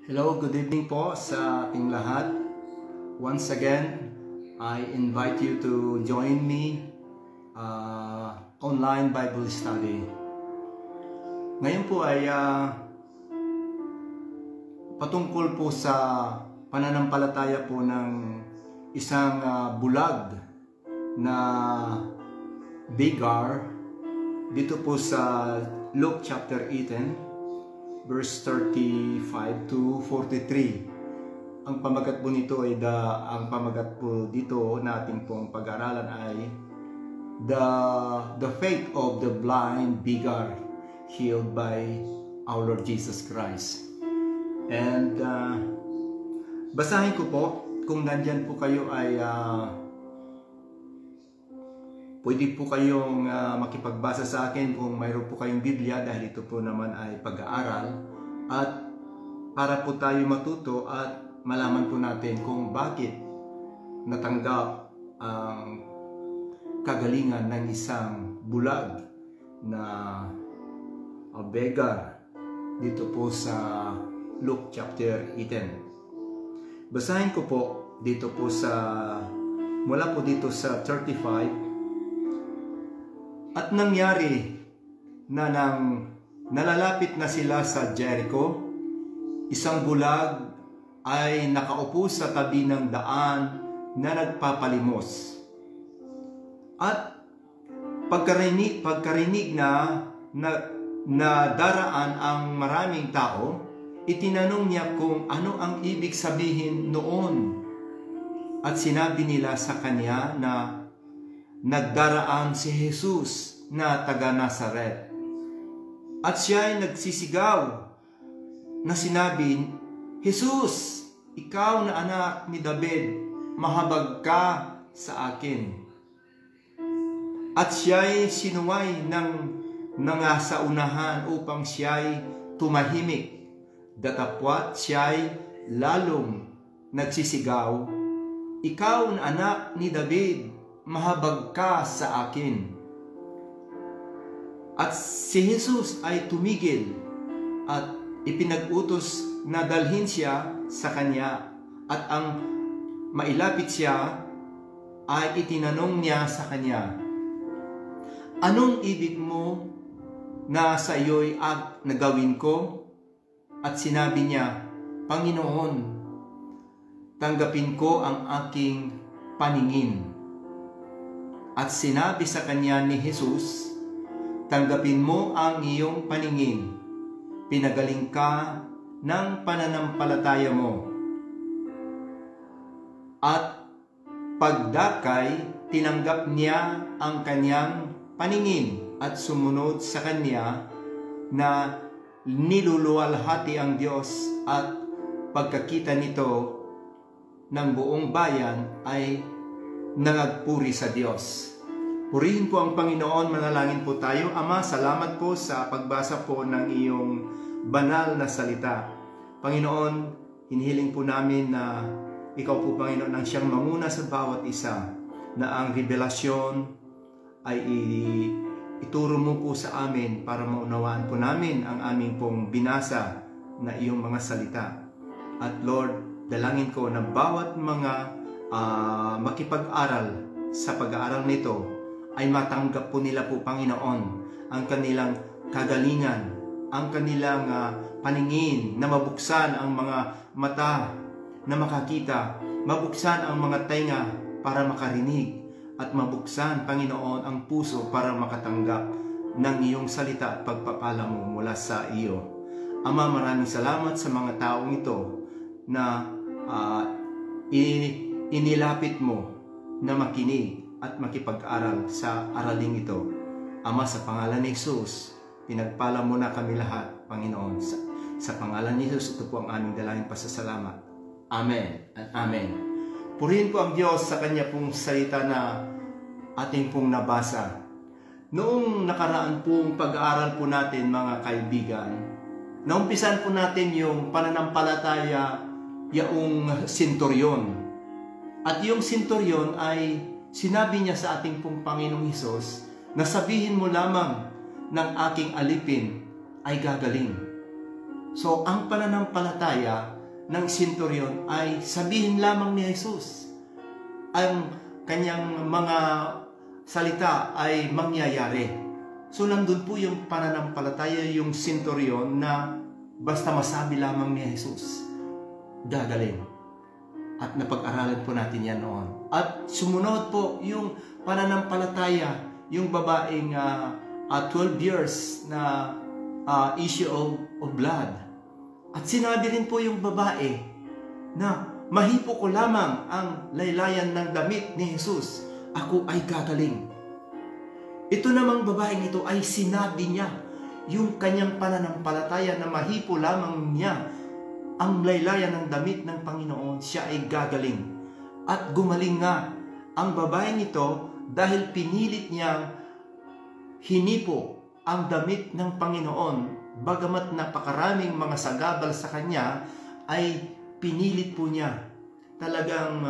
Hello, good evening po sa ating lahat. Once again, I invite you to join me online Bible study. Ngayon po ay patungkol po sa pananampalataya po ng isang bulag na Bigar dito po sa Luke chapter 18. Verse 35 to 43. Ang pamagat po nito ay ang pamagat po dito nating pong pag-aralan ay the faith of the blind beggar healed by our Lord Jesus Christ. And basahin ko po kung nandyan po kayo ay pwede po kayong makipagbasa sa akin kung mayroon po kayong Biblia dahil ito po naman ay pag-aaral at para po tayo matuto at malaman po natin kung bakit natanggap ang kagalingan ng isang bulag na beggar dito po sa Luke chapter 18. Basahin ko po dito po mula po dito sa 35. At nangyari na nang nalalapit na sila sa Jericho, isang bulag ay nakaupo sa tabi ng daan na nagpapalimos. At pagkarinig na daraan ang maraming tao, itinanong niya kung ano ang ibig sabihin noon. At sinabi nila sa kanya na nagdaraan si Jesus na taga Nazaret. At siya ay nagsisigaw na sinabi, Jesus, ikaw na anak ni David, mahabag ka sa akin. At siya ay sinuway ng sa unahan upang siya ay tumahimik. Datapwat siya ay lalong nagsisigaw, ikaw na anak ni David, mahabag ka sa akin. At si Jesus ay tumigil at ipinag-utos na dalhin siya sa kanya. At ang mailapit siya ay itinanong niya sa kanya, anong ibig mo na sa iyo'y nagawin ko? At sinabi niya, Panginoon, tanggapin ko ang aking paningin. At sinabi sa kanya ni Jesus, tanggapin mo ang iyong paningin. Pinagaling ka ng pananampalataya mo. At pagdakay, tinanggap niya ang kanyang paningin at sumunod sa kanya na niluluwalhati ang Diyos at pagkakita nito ng buong bayan ay nangagpuri sa Diyos. Purihin po ang Panginoon, manalangin po tayo. Ama, salamat po sa pagbasa po ng iyong banal na salita. Panginoon, hinihiling po namin na ikaw po, Panginoon, ang siyang manguna sa bawat isa, na ang revelasyon ay ituro mo po sa amin para maunawaan po namin ang aming pong binasa na iyong mga salita. At Lord, dalangin ko na bawat mga makipag-aral sa pag-aaral nito ay matanggap po nila po, Panginoon, ang kanilang kagalingan, ang kanilang paningin, na mabuksan ang mga mata na makakita, mabuksan ang mga tenga para makarinig, at mabuksan, Panginoon, ang puso para makatanggap ng iyong salita at pagpapala mo mula sa iyo. Ama, maraming salamat sa mga taong ito na inilapit mo na makinig at makipag-aral sa araling ito. Ama, sa pangalan ni Jesus, pinagpala mo na kami lahat, Panginoon. Sa pangalan ni Jesus, ito po ang aming dalangin pasasalamat. Amen at Amen. Purihin po ang Diyos sa Kanya pong salita na ating pong nabasa. Noong nakaraan pong pag-aaral po natin, mga kaibigan, naumpisan po natin yung pananampalataya yaong senturyon. At yung senturyon ay sinabi niya sa ating pong Panginoong Hesus na sabihin mo lamang ng aking alipin ay gagaling. So, ang pananampalataya ng senturyon ay sabihin lamang ni Jesus. Ang kanyang mga salita ay mangyayari. So nandun po yung pananampalataya, yung senturyon na basta masabi lamang ni Jesus, gagaling. At napag-aralan po natin yan noon. At sumunod po yung pananampalataya, yung babaeng 12 years na issue of blood. At sinabi rin po yung babae na mahipo ko lamang ang laylayan ng damit ni Jesus, ako ay gagaling. Ito namang babaeng ito ay sinabi niya yung kanyang pananampalataya na mahipo lamang niya ang laylayan ng damit ng Panginoon, siya ay gagaling. At gumaling nga ang babaeng ito dahil pinilit niyang hinipo ang damit ng Panginoon, bagamat napakaraming mga sagabal sa kanya, ay pinilit po niya. Talagang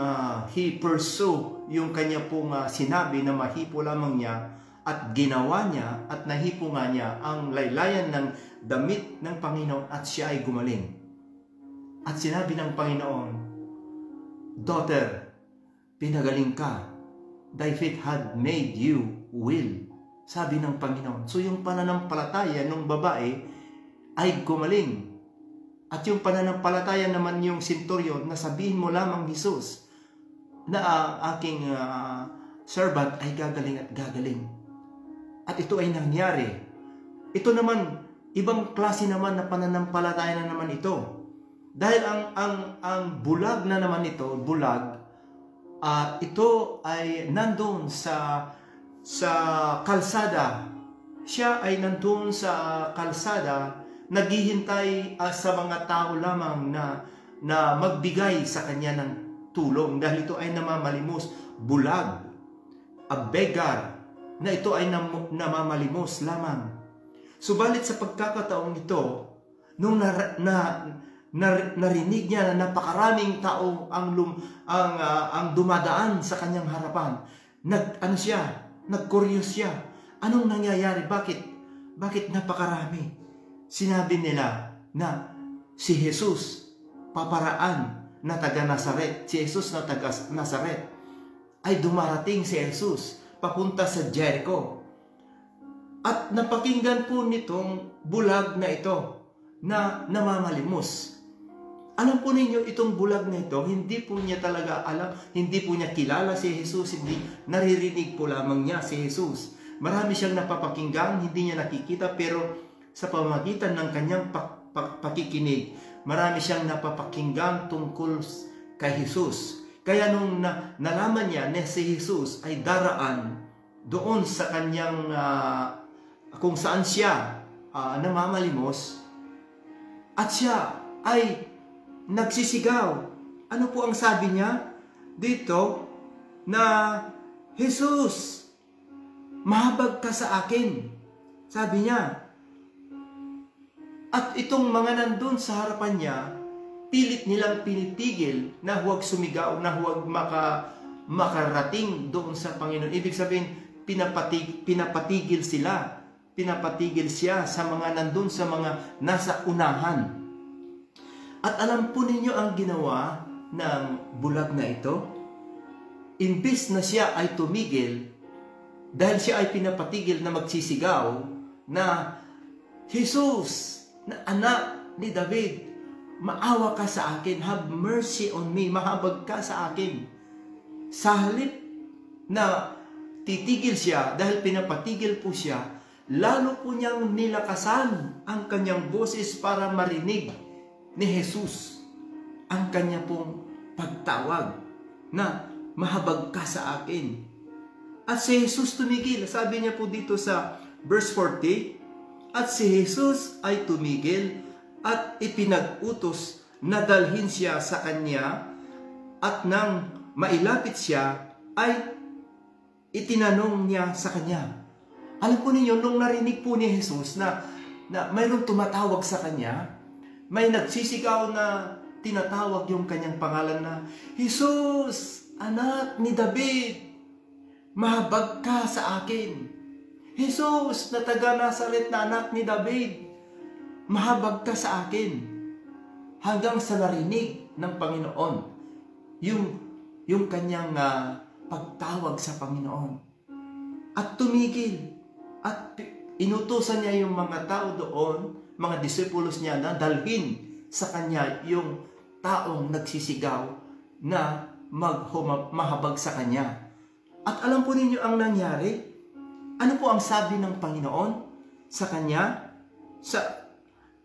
he pursue yung kanya pong sinabi na mahipo lamang niya, at ginawa niya at nahipo nga niya ang laylayan ng damit ng Panginoon at siya ay gumaling. At sinabi ng Panginoon, "Daughter, pinagaling ka. Thy faith had made you well." Sabi ng Panginoon. So yung pananampalataya ng babae ay gumaling. At yung pananampalataya naman yung senturyon na sabihin mo lamang Jesus na aking servant ay gagaling at gagaling. At ito ay nangyari. Ito naman, ibang klase naman na pananampalataya na naman ito. Dahil ang bulag na naman ito, ito ay nandun sa kalsada. Siya ay nandun sa kalsada, naghihintay sa mga tao lamang na magbigay sa kanya ng tulong. Dahil ito ay namamalimos, bulag, a beggar, na ito ay namamalimos lamang. Subalit sa pagkakataong ito, nung narinig niya na napakaraming tao ang dumadaan sa kanyang harapan, nag-curious siya. Anong nangyayari? Bakit napakarami? Sinabi nila na si Jesus, paparaan na taga Nazaret, si Jesus na taga Nazaret, ay dumarating si Jesus papunta sa Jericho. At napakinggan po nitong bulag na ito na namamalimos. Alam po ninyo, itong bulag na ito, hindi po niya talaga alam, hindi po niya kilala si Jesus, hindi naririnig po lamang niya si Jesus. Marami siyang napapakinggan, hindi niya nakikita, pero sa pamamagitan ng kanyang pakikinig, marami siyang napapakinggan tungkol kay Jesus. Kaya nung nalaman niya na si Jesus ay daraan doon sa kanyang kung saan siya namamalimos, at siya ay nagsisigaw. Ano po ang sabi niya dito? Na, Jesus, mahabag ka sa akin. Sabi niya. At itong mga nandun sa harapan niya, pilit nilang pinitigil na huwag sumigaw, na huwag makarating doon sa Panginoon. Ibig sabihin, pinapatigil sila. Pinapatigil siya sa mga nandun, sa mga nasa unahan. At alam po ninyo ang ginawa ng bulag na ito? Imbis na siya ay tumigil, dahil siya ay pinapatigil na magsisigaw na, Jesus, na anak ni David, maawa ka sa akin, have mercy on me, mahabag ka sa akin. Sa halip na titigil siya, dahil pinapatigil po siya, lalo po niyang nilakasan ang kanyang boses para marinig ni Jesus ang kanya pong pagtawag na mahabag ka sa akin. At si Jesus tumigil. Sabi niya po dito sa verse 40, at si Jesus ay tumigil at ipinag-utos na dalhin siya sa kanya, at nang mailapit siya ay itinanong niya sa kanya. Alam po ninyo, nung narinig po ni Jesus na mayroong tumatawag sa kanya, may nagsisigaw na tinatawag yung kanyang pangalan na, Jesus, anak ni David, mahabag ka sa akin. Jesus, na taga Nazaret na anak ni David, mahabag ka sa akin. hanggang sa narinig ng Panginoon yung kanyang pagtawag sa Panginoon. At tumigil at inutusan niya yung mga tao doon, mga disipulos niya, na dalhin sa kanya yung taong nagsisigaw na mahabag sa kanya. At alam po ninyo ang nangyari? Ano po ang sabi ng Panginoon sa kanya?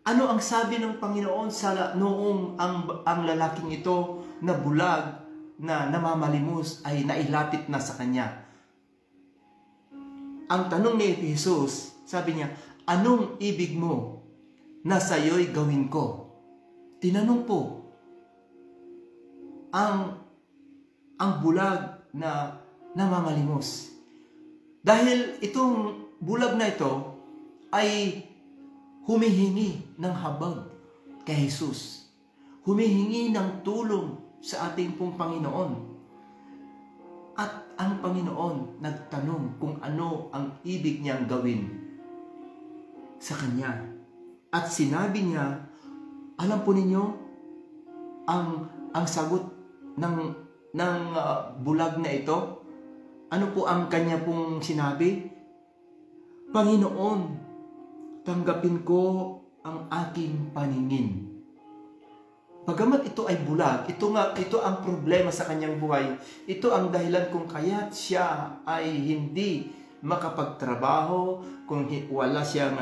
Ano ang sabi ng Panginoon noong ang lalaking ito na bulag, na namamalimos, ay nailapit na sa kanya? Ang tanong ni Jesus, sabi niya, anong ibig mo na sa'yo'y gawin ko? Tinanong po ang bulag na namamalimos. Dahil itong bulag na ito ay humihingi ng habag kay Jesus. Humihingi ng tulong sa ating pong Panginoon. At ang Panginoon nagtanong kung ano ang ibig niyang gawin sa kanya. At sinabi niya, alam po ninyo, ang sagot ng bulag na ito, ano po ang kanya pong sinabi? Panginoon, tanggapin ko ang aking paningin. Bagamat ito ay bulag, ito ang problema sa kanyang buhay. Ito ang dahilan kung kaya't siya ay hindi makapagtrabaho, kung wala siyang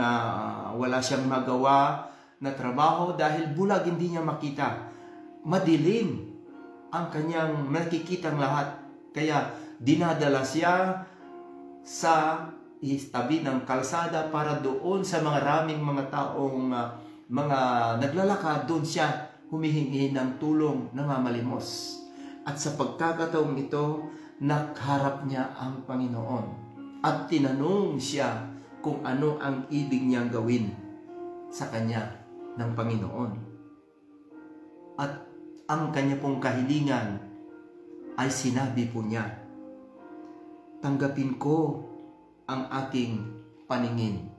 magawa na trabaho dahil bulag, hindi niya makita. Madilim ang kanyang nakikitang lahat. Kaya dinadala siya sa tabi ng kalsada para doon sa mga raming mga taong mga naglalakad, doon siya humihingi ng tulong, namamalimos. At sa pagkakataong ito, nakaharap niya ang Panginoon at tinanong siya kung ano ang ibig niyang gawin sa kanya ng Panginoon. At ang kanya pong kahilingan ay sinabi po niya, tanggapin ko ang aking paningin.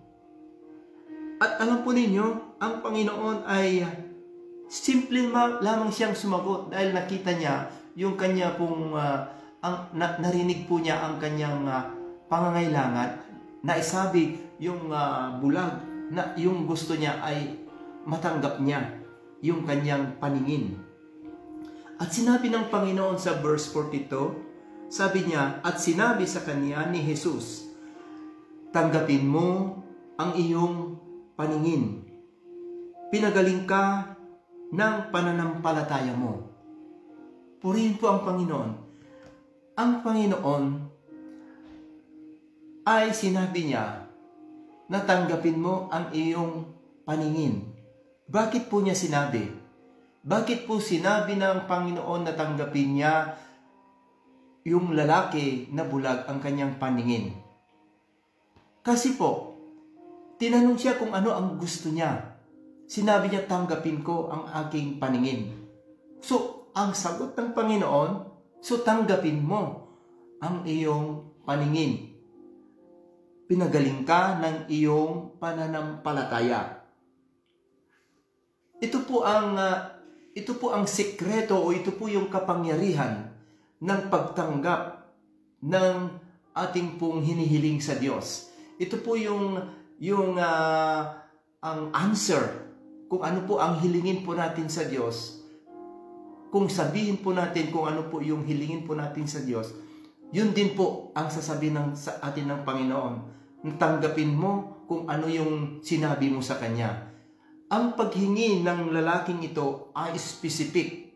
At alam po ninyo, ang Panginoon ay simple lamang siyang sumagot dahil nakita niya yung kanya pong narinig po niya ang kanyang pangangailangan, na isabi yung bulag na yung gusto niya ay matanggap niya yung kanyang paningin. At sinabi ng Panginoon sa verse 42, sabi niya, at sinabi sa kanya ni Jesus, tanggapin mo ang iyong paningin. Pinagaling ka ng pananampalataya mo. Purihin po ang Panginoon. Ang Panginoon ay sinabi niya na tanggapin mo ang iyong paningin. Bakit po niya sinabi? Bakit po sinabi ng Panginoon na tanggapin niya yung lalaki na bulag ang kanyang paningin? Kasi po, tinanong siya kung ano ang gusto niya. Sinabi niya, tanggapin ko ang aking paningin. So, ang sagot ng Panginoon, so tanggapin mo ang iyong paningin. Pinagaling ka ng iyong pananampalataya. Ito po ang sekreto, o ito po yung kapangyarihan ng pagtanggap ng ating pong hinihiling sa Diyos. Ito po yung ang answer kung ano po ang hilingin po natin sa Diyos. Kung sabihin po natin kung ano po yung hilingin po natin sa Diyos, yun din po ang sasabihin sa atin ng Panginoon. Tanggapin mo kung ano yung sinabi mo sa Kanya. Ang paghingi ng lalaking ito ay specific.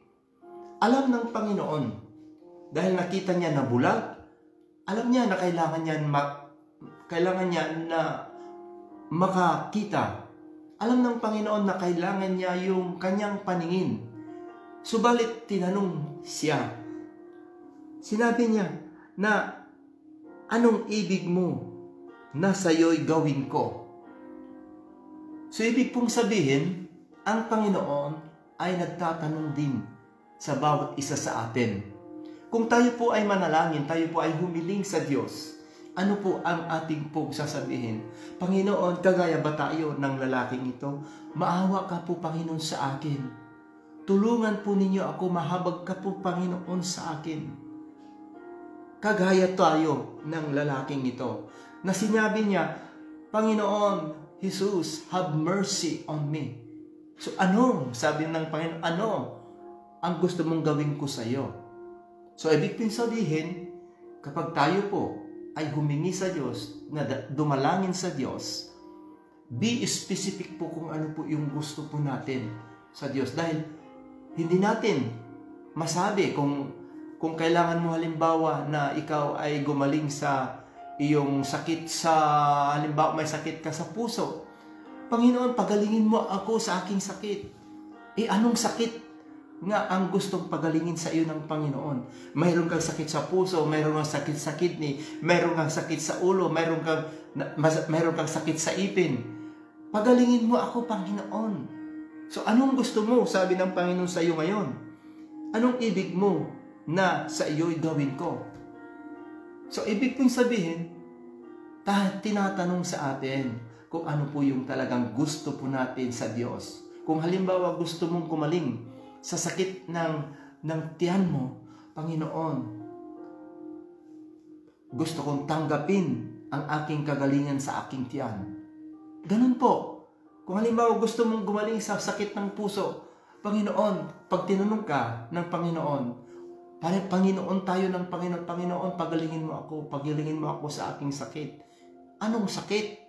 Alam ng Panginoon, dahil nakita niya na bulag, alam niya na kailangan niya na makakita. Alam ng Panginoon na kailangan niya yung kanyang paningin. Subalit tinanong siya. Sinabi niya na, anong ibig mo na sa'yo'y gawin ko? So ibig pong sabihin, ang Panginoon ay nagtatanong din sa bawat isa sa atin. Kung tayo po ay manalangin, tayo po ay humiling sa Diyos, ano po ang ating pong sasabihin? Panginoon, kagaya ba tayo ng lalaking ito? Maawa ka po, Panginoon, sa akin. tulungan po ninyo ako, mahabag ka po Panginoon sa akin. Kagaya tayo ng lalaking ito na sinabi niya, Panginoon, Jesus, have mercy on me. So sabi ng Panginoon, ano ang gusto mong gawin ko sa iyo? So ibig sabihin, kapag tayo po ay humingi sa Diyos, na dumalangin sa Diyos, be specific po kung ano po yung gusto po natin sa Diyos. Dahil hindi natin masabi kung kailangan mo halimbawa na ikaw ay gumaling sa iyong sakit halimbawa may sakit ka sa puso. Panginoon, pagalingin mo ako sa aking sakit. Anong sakit nga ang gustong pagalingin sa iyo ng Panginoon? Mayroon kang sakit sa puso, mayroon kang sakit sa kidney, mayroon kang sakit sa ulo, mayroon kang sakit sa ipin. Pagalingin mo ako, Panginoon. So anong gusto mo? Sabi ng Panginoon sa iyo ngayon. Anong ibig mo na sa iyo'y gawin ko? So ibig pong sabihin, tinatanong sa atin kung ano po yung talagang gusto po natin sa Diyos. Kung halimbawa gusto mong kumaling sa sakit ng tiyan mo, Panginoon, gusto kong tanggapin ang aking kagalingan sa aking tiyan. Ganun po. Kung halimbawa gusto mong gumaling sa sakit ng puso, Panginoon, pag tinanong ka ng Panginoon, Panginoon tayo ng Panginoon, Panginoon, pagalingin mo ako sa aking sakit. Anong sakit?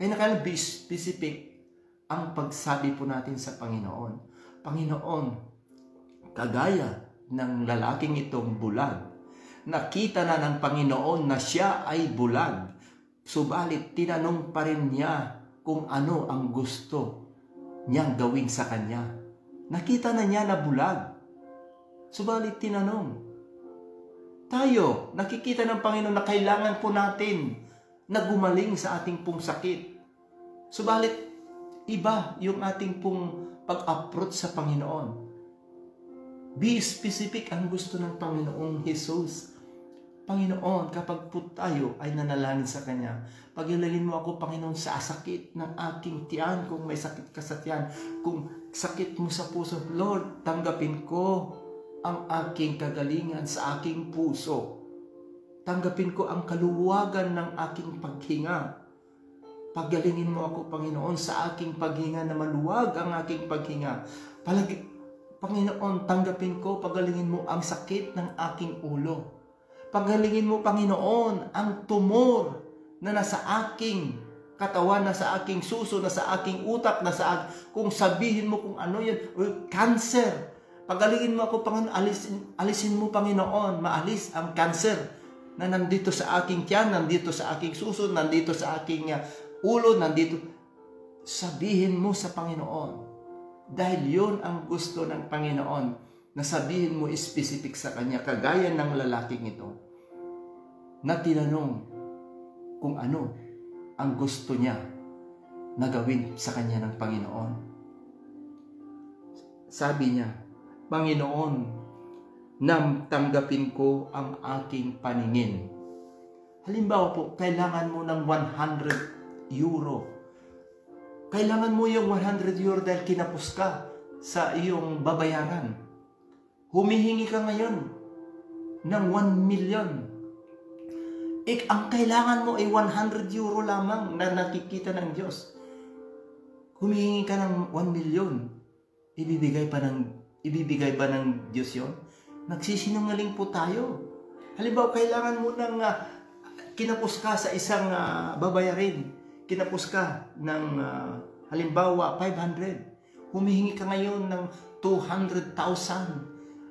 Kaya nakailang be specific ang pagsabi po natin sa Panginoon. Panginoon, kagaya ng lalaking itong bulag, nakita na ng Panginoon na siya ay bulag, subalit tinanong pa rin niya kung ano ang gusto niyang gawin sa kanya. Nakita na niya na bulag, subalit tinanong. Tayo, nakikita ng Panginoon na kailangan po natin na gumaling sa ating pong sakit. Subalit, iba yung ating pong pag-approach sa Panginoon. Be specific ang gusto ng Panginoong Jesus. Panginoon, kapag po tayo ay nanalangin sa Kanya, pagilingin mo ako, Panginoon, sa sakit ng aking tiyan. Kung may sakit ka sa tiyan, kung sakit mo sa puso, Lord, tanggapin ko ang aking kagalingan sa aking puso. Tanggapin ko ang kaluwagan ng aking paghinga. Pagalingin mo ako, Panginoon, sa aking paghinga na maluwag ang aking paghinga. Panginoon, tanggapin ko, pagalingin mo ang sakit ng aking ulo. Pagalingin mo, Panginoon, ang tumor na nasa aking katawan, nasa aking suso, nasa aking utak, kung sabihin mo kung ano yan, cancer. Pagalingin mo ako, Panginoon, alisin mo, Panginoon, maalis ang cancer na nandito sa aking tiyan, nandito sa aking suso, nandito sa aking ulo, nandito. Sabihin mo sa Panginoon. Dahil yun ang gusto ng Panginoon, na sabihin mo specific sa Kanya, kagaya ng lalaking ito, na tinanong kung ano ang gusto niya na gawin sa Kanya ng Panginoon. Sabi niya, Panginoon, nang tanggapin ko ang aking paningin. Halimbawa po, kailangan mo ng 100 euro. Kailangan mo yung 100 euro dahil kinapos ka sa iyong babayaran. Humihingi ka ngayon ng 1 million. Ang kailangan mo ay 100 euro lamang na nakikita ng Diyos. Humihingi ka ng 1 million. Ibibigay ba ng Diyos yun? Nagsisinungaling po tayo. Halimbawa, kailangan mo ng kinapos ka sa isang babayarin. Kinapos ka ng halimbawa 500. Humihingi ka ngayon ng 200,000.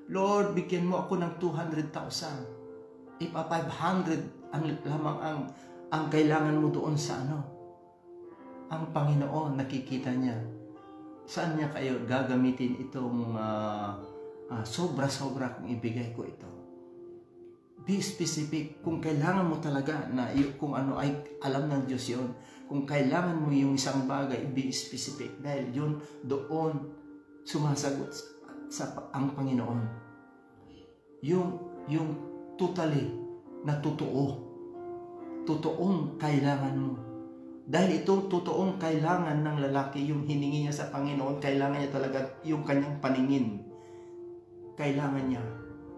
Lord, bigyan mo ako ng 200,000. 500 lamang ang kailangan mo doon sa ang Panginoon, nakikita niya. Saan niya kayo gagamitin itong sobra-sobra kung ibigay ko ito? Be specific. Kung kailangan mo talaga na kung ano ay alam ng Diyos yun. Kung kailangan mo yung isang bagay, be specific. Dahil yun doon sumasagot ang Panginoon. Yung totally na totoo. Totoong kailangan mo. Dahil itong totoong kailangan kailangan ng lalaki, yung hiningi niya sa Panginoon, kailangan niya talaga yung kanyang paningin. Kailangan niya.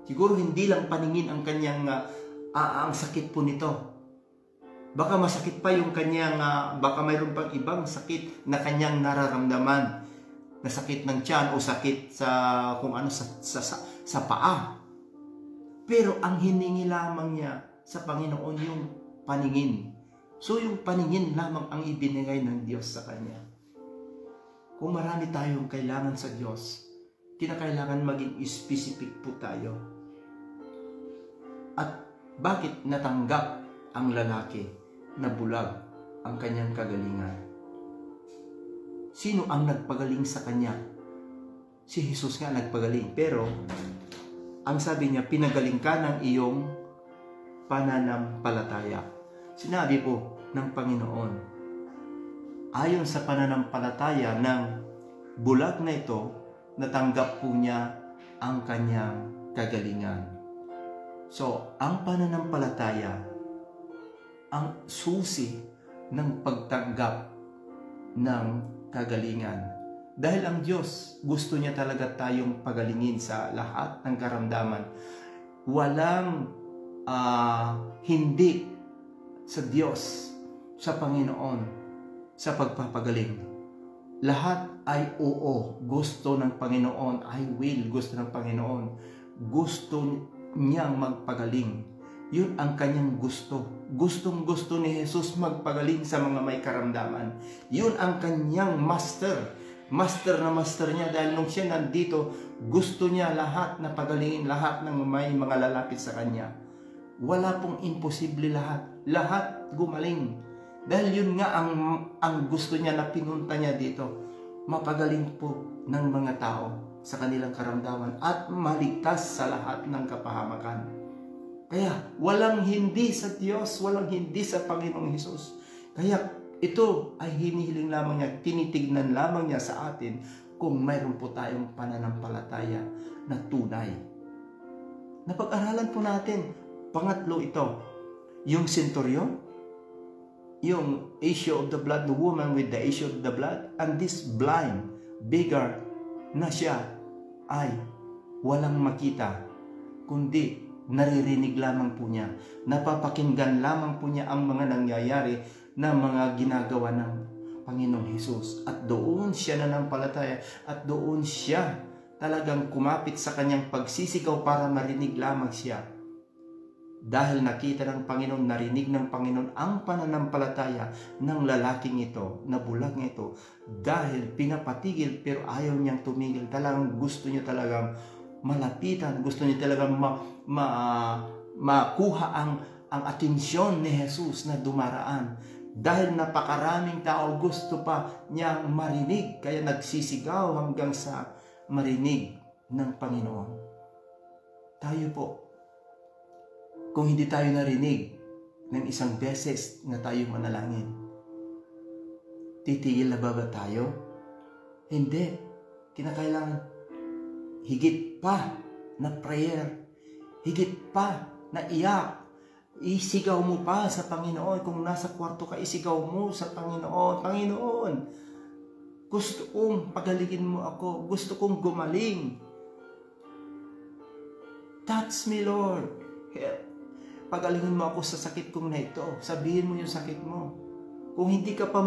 Siguro hindi lang paningin ang kanyang ang sakit po nito. Baka masakit pa yung kanyang, baka mayroon pang ibang sakit na kanyang nararamdaman. Na sakit ng tiyan o sakit sa kung ano sa paa. Pero ang hiningi lamang niya sa Panginoon yung paningin. So yung paningin lamang ang ibinigay ng Diyos sa kanya. Kung marami tayong kailangan sa Diyos, kinakailangan maging specific po tayo. At bakit natanggap ang lalaki na bulag ang kanyang kagalingan? Sino ang nagpagaling sa kanya? Si Jesus nga nagpagaling. Pero ang sabi niya, pinagaling ka ng iyong pananampalataya. Sinabi po ng Panginoon, ayon sa pananampalataya ng bulag na ito, natanggap po niya ang kanyang kagalingan. So, ang pananampalataya, ang susi ng pagtanggap ng kagalingan. Dahil ang Diyos, gusto niya talaga tayong pagalingin sa lahat ng karamdaman. Walang hindi sa Diyos, sa Panginoon, sa pagpapagaling. Lahat ay oo. Gusto ng Panginoon, I will. Gusto ng Panginoon. Gusto niyang magpagaling. Yun ang kanyang gusto. Gustong-gusto ni Jesus magpagaling sa mga may karamdaman. Yun ang kanyang master. Master na master niya dahil nung siya nandito, gusto niya lahat na pagalingin, lahat ng may mga lalapit sa kanya. Wala pong imposible lahat. Lahat gumaling. Dahil yun nga ang gusto niya na pinunta niya dito. Mapagaling po ng mga tao sa kanilang karamdaman at maligtas sa lahat ng kapahamakan. Kaya walang hindi sa Diyos, walang hindi sa Panginoong Hesus. Kaya ito ay hinihiling lamang niya, tinitignan lamang niya sa atin kung mayroon po tayong pananampalataya na tunay. Napag-aralan po natin, pangatlo ito, yung centurion, yung issue of the blood, the woman with the issue of the blood, and this blind beggar na siya ay walang makita, kundi naririnig lamang po niya, napapakinggan lamang po niya ang mga nangyayari na mga ginagawa ng Panginoong Hesus. At doon siya nananampalataya at doon siya talagang kumapit sa kanyang pagsisigaw para marinig lamang siya. Dahil nakita ng Panginoon, narinig ng Panginoon ang pananampalataya ng lalaking ito, na bulag na ito. Dahil pinapatigil pero ayaw niyang tumigil. Talagang gusto niya talagang malapitan, gusto niya talagang makuha ang atensyon ni Jesus na dumaraan. Dahil napakaraming tao, gusto pa niyang marinig, kaya nagsisigaw hanggang sa marinig ng Panginoon. Tayo po, kung hindi tayo narinig ng isang beses na tayo manalangin, titigil na ba tayo? Hindi. Kinakailangan higit pa na prayer, higit pa na iyak. Isigaw mo pa sa Panginoon. Kung nasa kwarto ka, isigaw mo sa Panginoon. Panginoon, gusto kong pagalingin mo ako. Gusto kong gumaling. Touch me, Lord. Pagalingin mo ako sa sakit kong na ito. Sabihin mo yung sakit mo. Kung hindi ka pa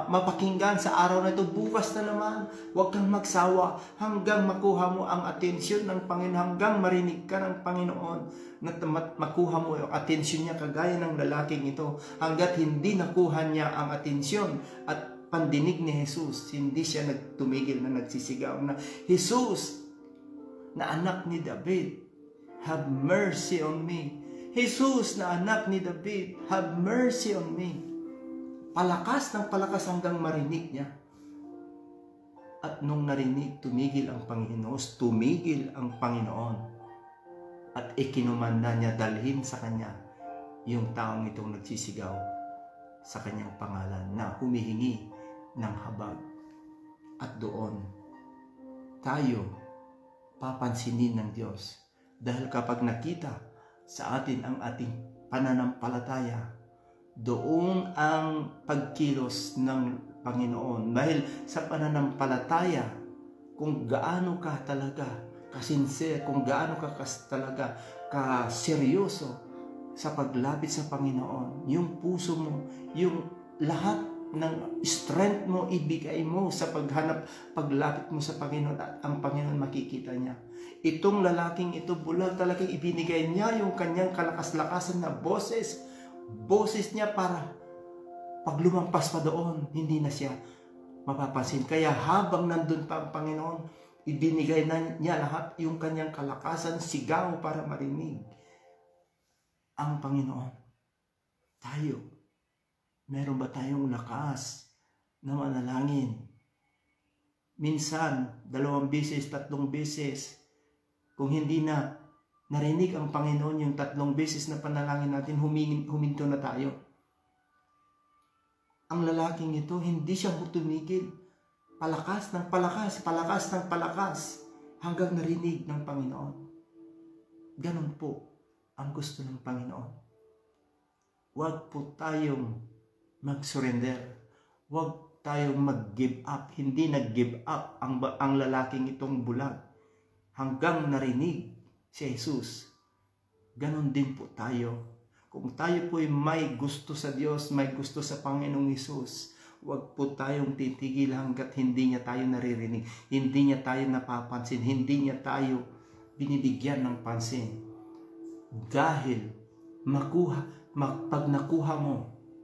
mapakinggan sa araw na ito, bukas na naman, huwag kang magsawa hanggang makuha mo ang atensyon ng Panginoon, hanggang marinig ka ng Panginoon, na makuha mo yung atensyon niya kagaya ng lalaking ito. Hanggat hindi nakuha niya ang atensyon at pandinig ni Jesus, hindi siya nagtumigil na nagsisigaw na, Jesus, na anak ni David, have mercy on me. Jesus na anak ni David, have mercy on me. Palakas ng palakas hanggang marinig niya. At nung narinig, tumigil ang Panginoon. At ikinumanda niya dalhin sa kanya yung taong itong nagsisigaw sa kanyang pangalan na humihingi ng habag. At doon, tayo papansinin ng Diyos. Dahil kapag nakita sa atin ang ating pananampalataya, Doon ang pagkilos ng Panginoon. Dahil sa pananampalataya, kung gaano ka talaga kasincere, kung gaano ka talaga kaseryoso sa paglapit sa Panginoon, yung puso mo, yung lahat ng strength mo, ibigay mo sa paglapit mo sa Panginoon, at ang Panginoon makikita niya. Itong lalaking ito, bulag talagang ibinigay niya yung kanyang kalakas-lakasan na boses niya para pag lumampas pa doon, hindi na siya mapapansin. Kaya habang nandun pa ang Panginoon, ibinigay na niya lahat yung kanyang kalakasan, sigaw para marinig ang Panginoon. Tayo, meron ba tayong lakas na manalangin? Minsan, 2 beses, 3 beses, kung hindi na narinig ang Panginoon yung 3 beses na panalangin natin, huminto na tayo. Ang lalaking ito, hindi siya tumigil. Palakas ng palakas, palakas ng palakas, hanggang narinig ng Panginoon. Ganon po ang gusto ng Panginoon. Huwag po tayong mag-surrender. Huwag tayong mag-give up. Hindi nag-give up ang lalaking itong bulag hanggang narinig si Jesus. Ganon din po tayo. Kung tayo po ay may gusto sa Diyos, may gusto sa Panginoong Jesus, huwag po tayong titigil hanggat hindi niya tayo naririnig, hindi niya tayo napapansin, hindi niya tayo binibigyan ng pansin. Dahil pag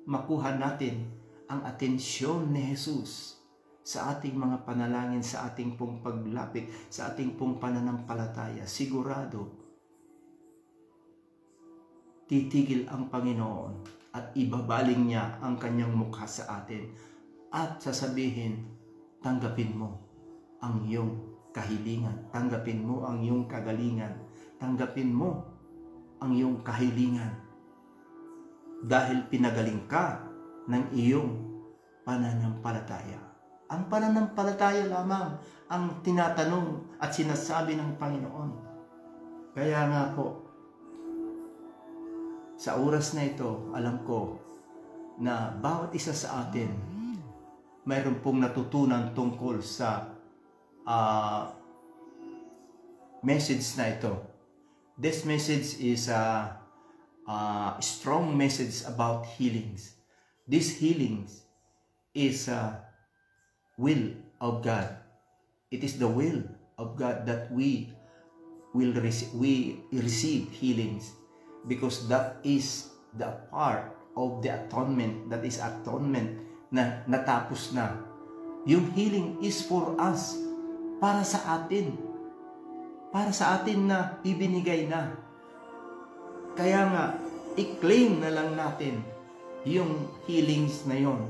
makuha natin ang atensyon ni Jesus sa ating mga panalangin, sa ating pong paglapit, sa ating pong pananampalataya, sigurado titigil ang Panginoon at ibabaling niya ang kanyang mukha sa atin at sasabihin, tanggapin mo ang iyong kahilingan, tanggapin mo ang iyong kagalingan, tanggapin mo ang iyong kahilingan dahil pinagaling ka ng iyong pananampalataya. Ang pananampalataya lamang ang tinatanong at sinasabi ng Panginoon. Kaya nga po, sa oras na ito, alam ko na bawat isa sa atin mayroon pong natutunan tungkol sa message na ito. This message is a strong message about healings. This healings is a will of God. It is the will of God that we receive healings, because that is the part of the atonement, that is atonement na natapos na. Yung healing is for us, para sa atin na ibinigay na. Kaya nga, i-claim na lang natin yung healings na yon,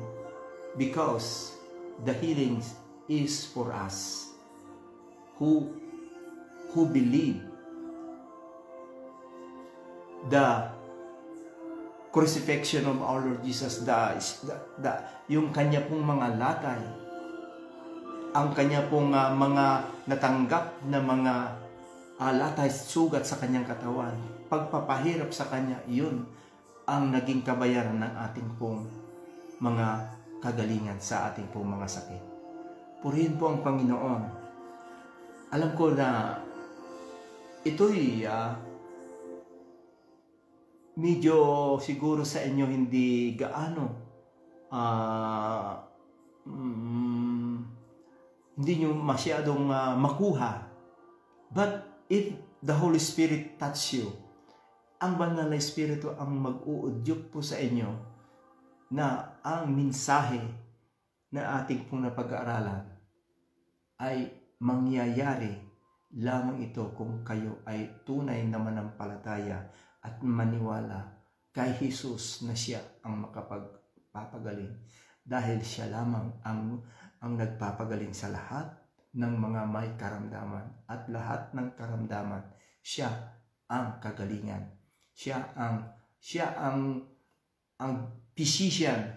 because the healings is for us who believe the crucifixion of our Lord Jesus, yung kanya pong mga latay, ang kanya pong mga natanggap na mga latay, sugat sa kanyang katawan, pagpapahirap sa kanya, yun ang naging kabayaran ng ating pong mga kagalingan sa ating pong mga sakit. Purihin po ang Panginoon. Alam ko na ito'y medyo siguro sa inyo hindi gaano hindi nyo masyadong makuha. But if the Holy Spirit touch you, ang banal na Espiritu ang mag-uudyok po sa inyo na ang mensahe na ating pong napag-aaralan ay mangyayari lamang ito kung kayo ay tunay na manampalataya at maniwala kay Jesus na siya ang makapagpapagaling, dahil siya lamang ang nagpapagaling sa lahat ng mga may karamdaman, at lahat ng karamdaman siya ang kagalingan. Siya ang physician.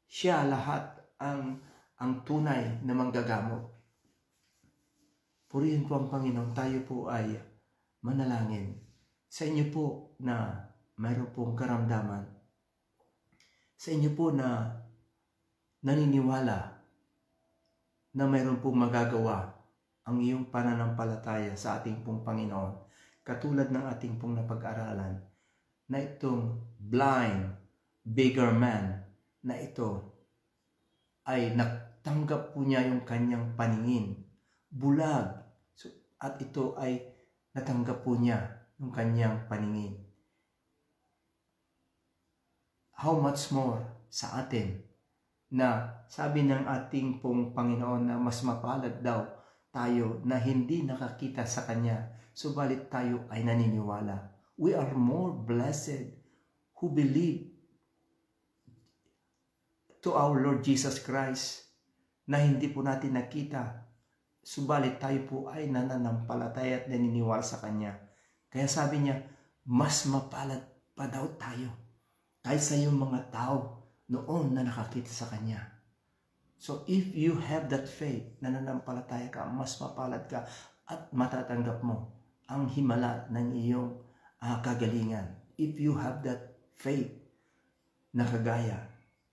Siya lahat ang tunay na manggagamot. Purihin po ang Panginoon. Tayo po ay manalangin sa inyo po na mayroon pong karamdaman. Sa inyo po na naniniwala na mayroon pong magagawa ang iyong pananampalataya sa ating pong Panginoon, katulad ng ating pong napag-aralan, na itong blind beggar man na ito ay natanggap po niya yung kanyang paningin, bulag, at ito ay natanggap po niya yung kanyang paningin. How much more sa atin na sabi ng ating pong Panginoon na mas mapalad daw tayo na hindi nakakita sa Kanya, subalit tayo ay naniniwala. We are more blessed who believe to our Lord Jesus Christ na hindi po natin nakita, subalit tayo po ay nananampalataya at naniniwala sa Kanya. Kaya sabi niya, mas mapalad pa daw tayo kaysa yung mga tao noon na nakakita sa Kanya. So if you have that faith, nananampalataya ka, mas mapalad ka at matatanggap mo ang himala ng iyong kagalingan. If you have that faith na kagaya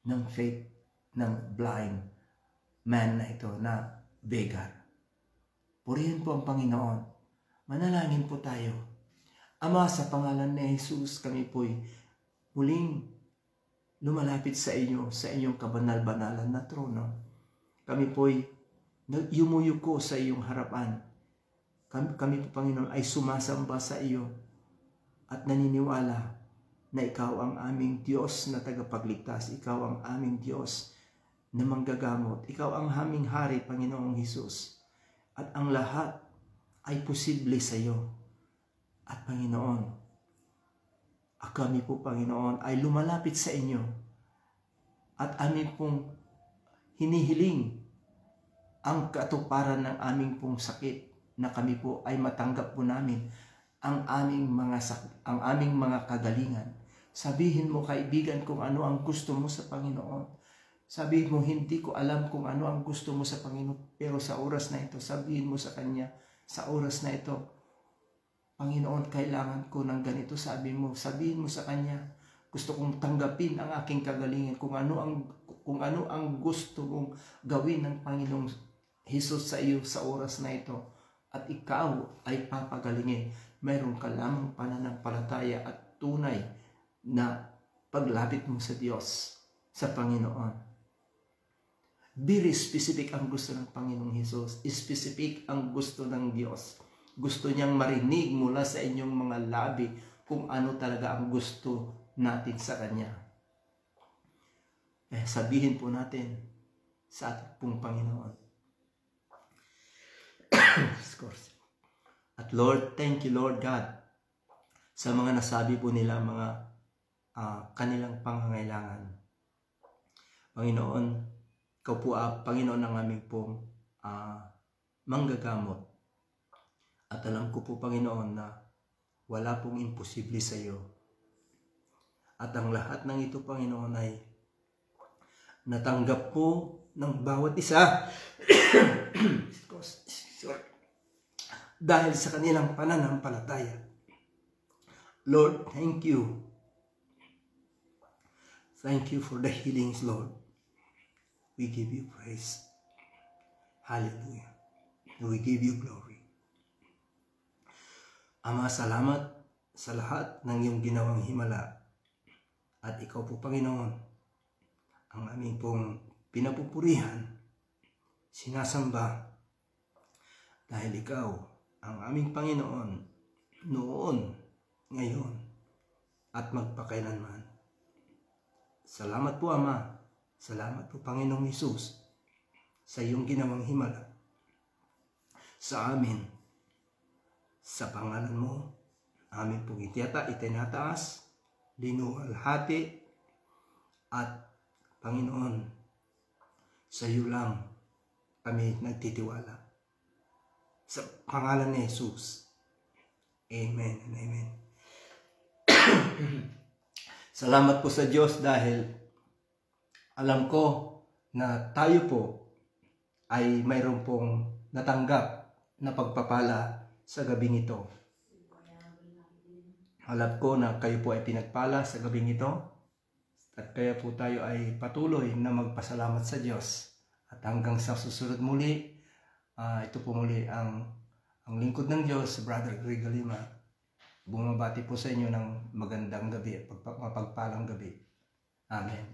ng faith ng blind man na ito na beggar. Purihin po ang Panginoon. Manalangin po tayo. Ama, sa pangalan ni Jesus, kami po'y muling lumalapit sa inyong kabanal-banalan na trono. Kami po'y yumuyuko sa iyong harapan. Kami po, Panginoon, ay sumasamba sa iyo at naniniwala na ikaw ang aming Diyos na tagapagligtas. Ikaw ang aming Diyos na manggagamot. Ikaw ang aming hari, Panginoong Hesus. At ang lahat ay posible sa iyo. At Panginoon, kami po, Panginoon, ay lumalapit sa inyo at amin pong hinihiling ang katuparan ng aming pong sakit na kami po ay matanggap po namin ang aming mga kagalingan. Sabihin mo, kaibigan, kung ano ang gusto mo sa Panginoon. Sabihin mo, hindi ko alam kung ano ang gusto mo sa Panginoon, pero sa oras na ito, sabihin mo sa Kanya, sa oras na ito, Panginoon, kailangan ko ng ganito. Sabihin mo sa Kanya, gusto kong tanggapin ang aking kagalingan. Kung ano ang gusto mong gawin ng Panginoong Hesus sa iyo sa oras na ito, at ikaw ay papagalingin. Mayroon ka lamang pananampalataya at tunay na paglapit mo sa Diyos, sa Panginoon. Very specific ang gusto ng Panginoong Hesus. Specific ang gusto ng Diyos. Gusto niyang marinig mula sa inyong mga labi kung ano talaga ang gusto natin sa Kanya. Sabihin po natin sa ating pong Panginoon. At Lord, thank you, Lord God, sa mga nasabi po nila mga kanilang pangangailangan. Panginoon, ikaw po Panginoon ang aming pong manggagamot. At alam ko po, Panginoon, na wala pong imposible sa iyo. At ang lahat ng ito, Panginoon, ay natanggap po ng bawat isa dahil sa kanilang pananampalataya. Lord, thank you. Thank you for the healings, Lord. We give you praise. Hallelujah. We give you glory. Ama, salamat sa lahat ng iyong ginawang himala. At ikaw po, Panginoon, ang aming pong pinapupurihan, sinasamba, dahil ikaw ang aming Panginoon noon, ngayon, at magpakailanman. Salamat po, Ama. Salamat po, Panginoong Hesus, sa iyong ginawang himala sa amin. Sa pangalan mo, amin pong itinataas, linualhati, at Panginoon, sa iyo lang kami nagtitiwala. Sa pangalan ni Jesus. Amen and amen. Salamat po sa Diyos dahil alam ko na tayo po ay mayroon pong natanggap na pagpapala sa gabing ito. Alam ko na kayo po ay pinagpala sa gabing ito. At kaya po tayo ay patuloy na magpasalamat sa Diyos. At hanggang sa susunod muli, ito po muli ang lingkod ng Diyos, Brother Greg Lima. Bumabati po sa inyo ng magandang gabi at mapagpalang gabi. Amen.